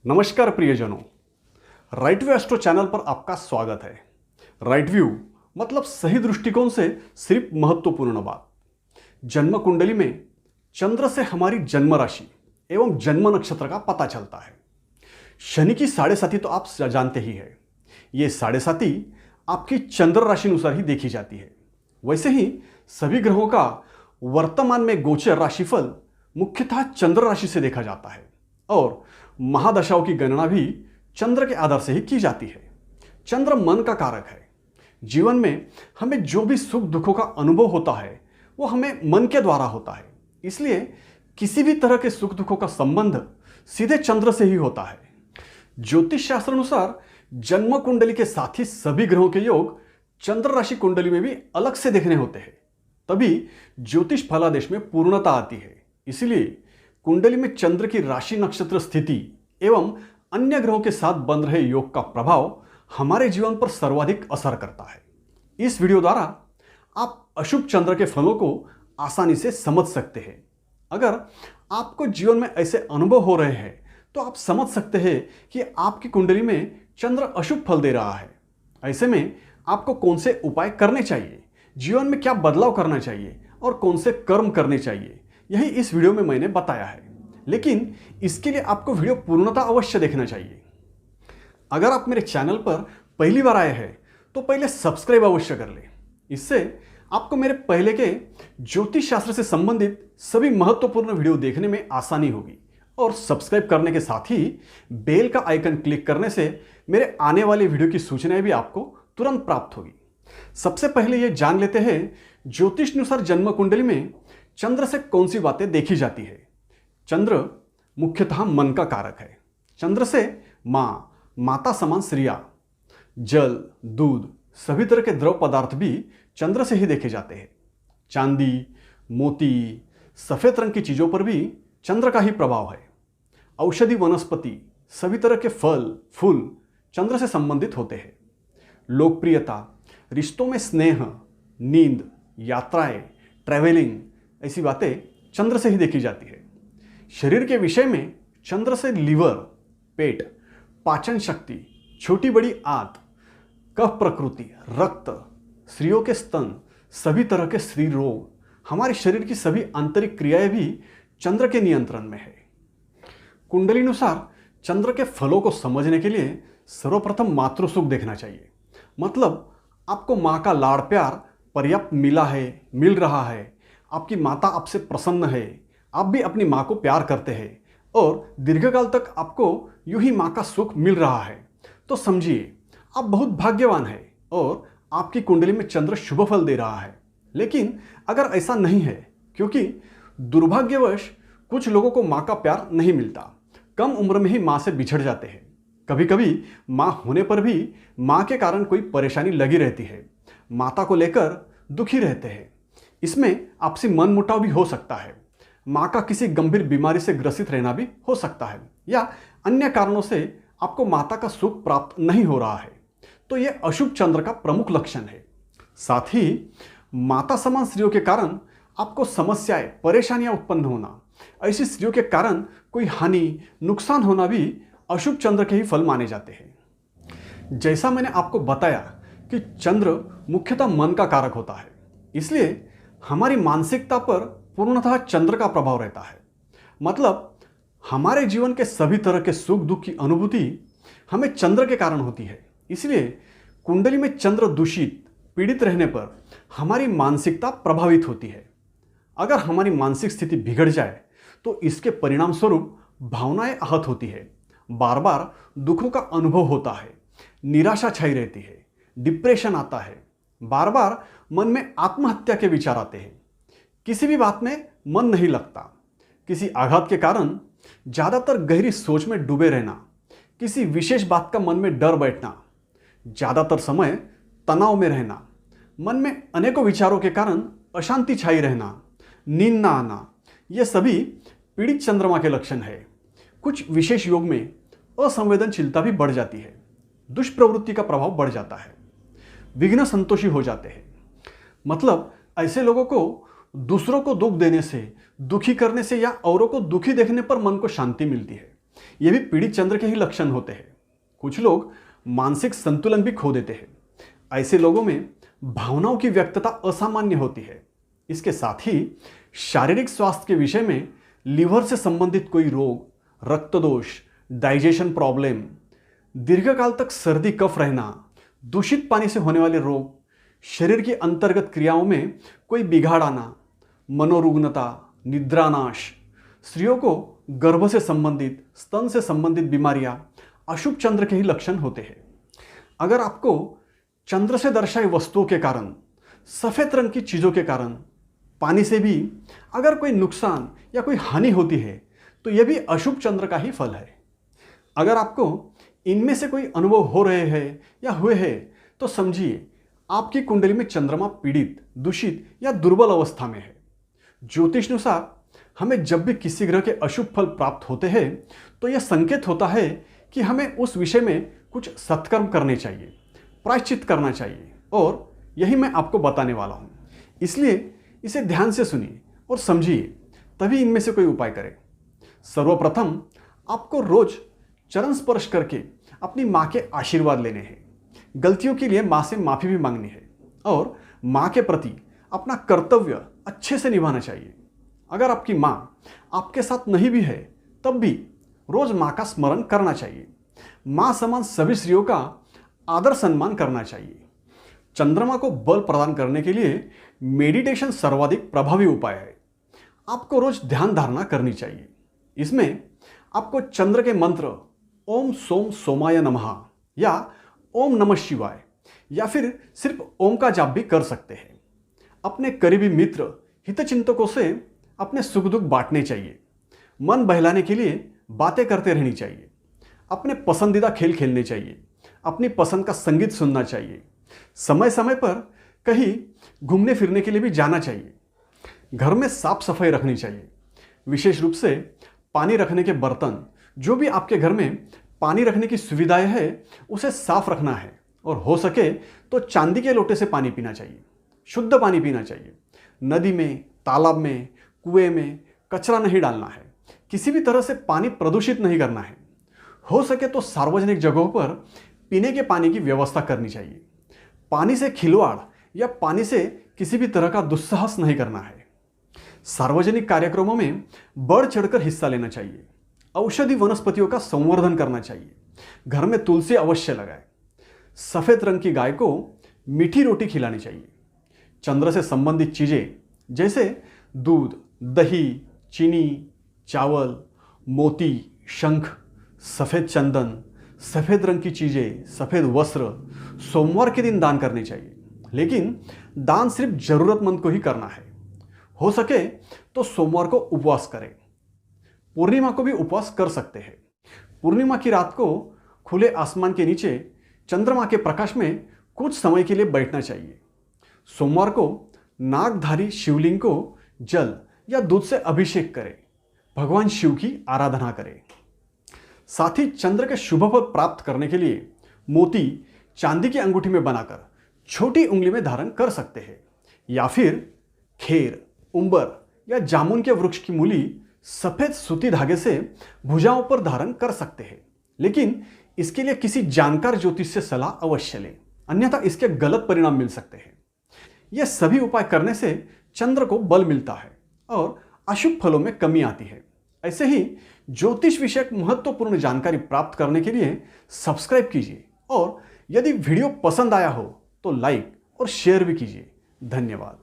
नमस्कार प्रियजनों, right view astro channel पर आपका स्वागत है। राइट व्यू मतलब सही दृष्टिकोण से सिर्फ महत्वपूर्ण बात। जन्म कुंडली में चंद्र से हमारी जन्म राशि एवं जन्म नक्षत्र का पता चलता है। शनि की साढ़े साथी तो आप जानते ही है। ये साढ़े साथी आपकी चंद्र राशि अनुसार ही देखी जाती है। वैसे ही सभी ग्रहों का वर्तमान में गोचर राशिफल मुख्यतः चंद्र राशि से देखा जाता है और महादशाओं की गणना भी चंद्र के आधार से ही की जाती है। चंद्र मन का कारक है। जीवन में हमें जो भी सुख दुखों का अनुभव होता है वो हमें मन के द्वारा होता है। इसलिए किसी भी तरह के सुख दुखों का संबंध सीधे चंद्र से ही होता है। ज्योतिष शास्त्र अनुसार जन्म कुंडली के साथ ही सभी ग्रहों के योग चंद्र राशि कुंडली में भी अलग से देखने होते हैं, तभी ज्योतिष फलादेश में पूर्णता आती है। इसलिए कुंडली में चंद्र की राशि नक्षत्र स्थिति एवं अन्य ग्रहों के साथ बन रहे योग का प्रभाव हमारे जीवन पर सर्वाधिक असर करता है। इस वीडियो द्वारा आप अशुभ चंद्र के फलों को आसानी से समझ सकते हैं। अगर आपको जीवन में ऐसे अनुभव हो रहे हैं तो आप समझ सकते हैं कि आपकी कुंडली में चंद्र अशुभ फल दे रहा है। ऐसे में आपको कौन से उपाय करने चाहिए, जीवन में क्या बदलाव करना चाहिए और कौन से कर्म करने चाहिए, यही इस वीडियो में मैंने बताया है। लेकिन इसके लिए आपको वीडियो पूर्णतः अवश्य देखना चाहिए। अगर आप मेरे चैनल पर पहली बार आए हैं तो पहले सब्सक्राइब अवश्य कर लें। इससे आपको मेरे पहले के ज्योतिष शास्त्र से संबंधित सभी महत्वपूर्ण वीडियो देखने में आसानी होगी और सब्सक्राइब करने के साथ ही बेल का आइकन क्लिक करने से मेरे आने वाले वीडियो की सूचनाएं भी आपको तुरंत प्राप्त होगी। सबसे पहले ये जान लेते हैं ज्योतिष अनुसार जन्म कुंडली में चंद्र से कौन सी बातें देखी जाती है। चंद्र मुख्यतः मन का कारक है। चंद्र से माता समान स्त्रियां, जल, दूध, सभी तरह के द्रव पदार्थ भी चंद्र से ही देखे जाते हैं। चांदी, मोती, सफेद रंग की चीजों पर भी चंद्र का ही प्रभाव है। औषधि वनस्पति, सभी तरह के फल फूल चंद्र से संबंधित होते हैं। लोकप्रियता, रिश्तों में स्नेह, नींद, यात्राएं, ट्रैवलिंग, ऐसी बातें चंद्र से ही देखी जाती है। शरीर के विषय में चंद्र से लीवर, पेट, पाचन शक्ति, छोटी बड़ी आंत, कफ प्रकृति, रक्त, स्त्रियों के स्तन, सभी तरह के स्त्री रोग, हमारे शरीर की सभी आंतरिक क्रियाएं भी चंद्र के नियंत्रण में है। कुंडली अनुसार चंद्र के फलों को समझने के लिए सर्वप्रथम मातृ सुख देखना चाहिए। मतलब आपको माँ का लाड़ प्यार पर्याप्त मिल रहा है, आपकी माता आपसे प्रसन्न है, आप भी अपनी माँ को प्यार करते हैं और दीर्घकाल तक आपको यूं ही माँ का सुख मिल रहा है, तो समझिए आप बहुत भाग्यवान हैं और आपकी कुंडली में चंद्र शुभ फल दे रहा है। लेकिन अगर ऐसा नहीं है, क्योंकि दुर्भाग्यवश कुछ लोगों को माँ का प्यार नहीं मिलता, कम उम्र में ही माँ से बिछड़ जाते हैं। कभी कभी माँ होने पर भी माँ के कारण कोई परेशानी लगी रहती है, माता को लेकर दुखी रहते हैं। इसमें आपसी मनमुटाव भी हो सकता है, माँ का किसी गंभीर बीमारी से ग्रसित रहना भी हो सकता है, या अन्य कारणों से आपको माता का सुख प्राप्त नहीं हो रहा है, तो यह अशुभ चंद्र का प्रमुख लक्षण है। साथ ही माता समान स्त्रियों के कारण आपको समस्याएं, परेशानियां उत्पन्न होना, ऐसी स्त्रियों के कारण कोई हानि, नुकसान होना भी अशुभ चंद्र के ही फल माने जाते हैं। जैसा मैंने आपको बताया कि चंद्र मुख्यतः मन का कारक होता है, इसलिए हमारी मानसिकता पर पूर्णतः चंद्र का प्रभाव रहता है। मतलब हमारे जीवन के सभी तरह के सुख दुख की अनुभूति हमें चंद्र के कारण होती है। इसलिए कुंडली में चंद्र दूषित, पीड़ित रहने पर हमारी मानसिकता प्रभावित होती है। अगर हमारी मानसिक स्थिति बिगड़ जाए तो इसके परिणाम स्वरूप भावनाएं आहत होती है, बार बार दुखों का अनुभव होता है, निराशा छाई रहती है, डिप्रेशन आता है, बार बार मन में आत्महत्या के विचार आते हैं, किसी भी बात में मन नहीं लगता, किसी आघात के कारण ज़्यादातर गहरी सोच में डूबे रहना, किसी विशेष बात का मन में डर बैठना, ज़्यादातर समय तनाव में रहना, मन में अनेकों विचारों के कारण अशांति छाई रहना, नींद ना आना, ये सभी पीड़ित चंद्रमा के लक्षण है। कुछ विशेष योग में असंवेदनशीलता भी बढ़ जाती है, दुष्प्रवृत्ति का प्रभाव बढ़ जाता है, विघ्न संतोषी हो जाते हैं। मतलब ऐसे लोगों को दूसरों को दुख देने से, दुखी करने से या औरों को दुखी देखने पर मन को शांति मिलती है। ये भी पीड़ित चंद्र के ही लक्षण होते हैं। कुछ लोग मानसिक संतुलन भी खो देते हैं। ऐसे लोगों में भावनाओं की व्यक्तता असामान्य होती है। इसके साथ ही शारीरिक स्वास्थ्य के विषय में लीवर से संबंधित कोई रोग, रक्त दोष, डाइजेशन प्रॉब्लम, दीर्घकाल तक सर्दी कफ रहना, दूषित पानी से होने वाले रोग, शरीर की अंतर्गत क्रियाओं में कोई बिगाड़ आना, मनोरुग्णता, निद्रानाश, स्त्रियों को गर्भ से संबंधित, स्तन से संबंधित बीमारियां अशुभ चंद्र के ही लक्षण होते हैं। अगर आपको चंद्र से दर्शाई वस्तुओं के कारण, सफेद रंग की चीजों के कारण, पानी से भी अगर कोई नुकसान या कोई हानि होती है तो यह भी अशुभ चंद्र का ही फल है। अगर आपको इनमें से कोई अनुभव हो रहे हैं या हुए हैं तो समझिए आपकी कुंडली में चंद्रमा पीड़ित, दूषित या दुर्बल अवस्था में है। ज्योतिषानुसार हमें जब भी किसी ग्रह के अशुभ फल प्राप्त होते हैं तो यह संकेत होता है कि हमें उस विषय में कुछ सत्कर्म करने चाहिए, प्रायश्चित करना चाहिए, और यही मैं आपको बताने वाला हूं। इसलिए इसे ध्यान से सुनिए और समझिए, तभी इनमें से कोई उपाय करें। सर्वप्रथम आपको रोज चरण स्पर्श करके अपनी माँ के आशीर्वाद लेने हैं। गलतियों के लिए माँ से माफी भी मांगनी है और माँ के प्रति अपना कर्तव्य अच्छे से निभाना चाहिए। अगर आपकी माँ आपके साथ नहीं भी है तब भी रोज माँ का स्मरण करना चाहिए। माँ समान सभी स्त्रियों का आदर सम्मान करना चाहिए। चंद्रमा को बल प्रदान करने के लिए मेडिटेशन सर्वाधिक प्रभावी उपाय है। आपको रोज ध्यान धारणा करनी चाहिए। इसमें आपको चंद्र के मंत्र ओम सोम सोमाय नमः या ओम नमः शिवाय या फिर सिर्फ ओम का जाप भी कर सकते हैं। अपने करीबी मित्र, हितचिंतकों से अपने सुख दुख बांटने चाहिए। मन बहलाने के लिए बातें करते रहनी चाहिए। अपने पसंदीदा खेल खेलने चाहिए। अपनी पसंद का संगीत सुनना चाहिए। समय समय पर कहीं घूमने फिरने के लिए भी जाना चाहिए। घर में साफ सफाई रखनी चाहिए। विशेष रूप से पानी रखने के बर्तन, जो भी आपके घर में पानी रखने की सुविधाएं है, उसे साफ रखना है और हो सके तो चांदी के लोटे से पानी पीना चाहिए। शुद्ध पानी पीना चाहिए। नदी में, तालाब में, कुएं में कचरा नहीं डालना है। किसी भी तरह से पानी प्रदूषित नहीं करना है। हो सके तो सार्वजनिक जगहों पर पीने के पानी की व्यवस्था करनी चाहिए। पानी से खिलवाड़ या पानी से किसी भी तरह का दुस्साहस नहीं करना है। सार्वजनिक कार्यक्रमों में बढ़ चढ़कर हिस्सा लेना चाहिए। औषधि वनस्पतियों का संवर्धन करना चाहिए। घर में तुलसी अवश्य लगाएं। सफेद रंग की गाय को मीठी रोटी खिलानी चाहिए। चंद्र से संबंधित चीजें जैसे दूध, दही, चीनी, चावल, मोती, शंख, सफेद चंदन, सफेद रंग की चीजें, सफेद वस्त्र सोमवार के दिन दान करने चाहिए। लेकिन दान सिर्फ जरूरतमंद को ही करना है। हो सके तो सोमवार को उपवास करें। पूर्णिमा को भी उपवास कर सकते हैं। पूर्णिमा की रात को खुले आसमान के नीचे चंद्रमा के प्रकाश में कुछ समय के लिए बैठना चाहिए। सोमवार को नागधारी शिवलिंग को जल या दूध से अभिषेक करें। भगवान शिव की आराधना करें। साथ ही चंद्र के शुभ फल प्राप्त करने के लिए मोती चांदी की अंगूठी में बनाकर छोटी उंगली में धारण कर सकते हैं, या फिर खेर, उंबर या जामुन के वृक्ष की मूली सफेद सूती धागे से भुजाओं पर धारण कर सकते हैं। लेकिन इसके लिए किसी जानकार ज्योतिष से सलाह अवश्य लें, अन्यथा इसके गलत परिणाम मिल सकते हैं। यह सभी उपाय करने से चंद्र को बल मिलता है और अशुभ फलों में कमी आती है। ऐसे ही ज्योतिष विषयक महत्वपूर्ण जानकारी प्राप्त करने के लिए सब्सक्राइब कीजिए और यदि वीडियो पसंद आया हो तो लाइक और शेयर भी कीजिए। धन्यवाद।